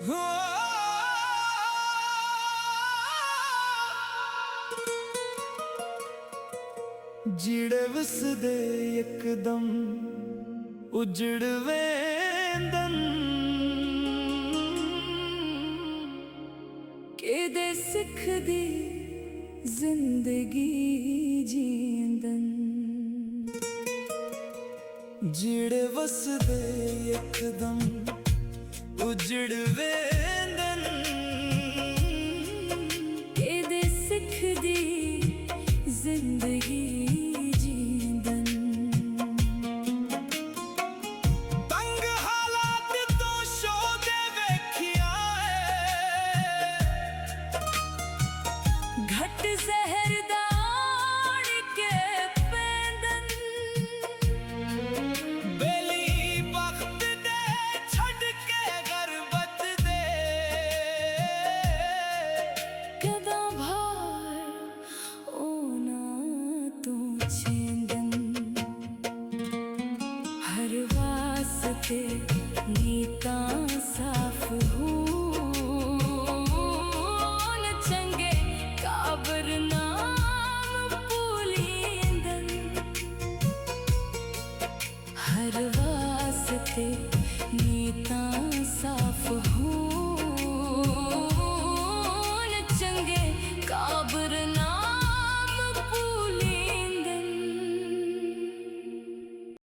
हो ਜਿਹੜੇ ਵਸਦੇ ਇੱਕਦਮ ਉਜੜ ਵੇਂਦਨ ਕਿਦੇ ਸਿੱਖਦੀ ਜ਼ਿੰਦਗੀ ਜੀਂਦਨ ਜਿਹੜੇ ਵਸਦੇ ਇੱਕਦਮ ਉਜੜ ਵੇਂਦਨ ਕਿਦੇ ਸਿੱਖਦੀ ਜ਼ਿੰਦਗੀ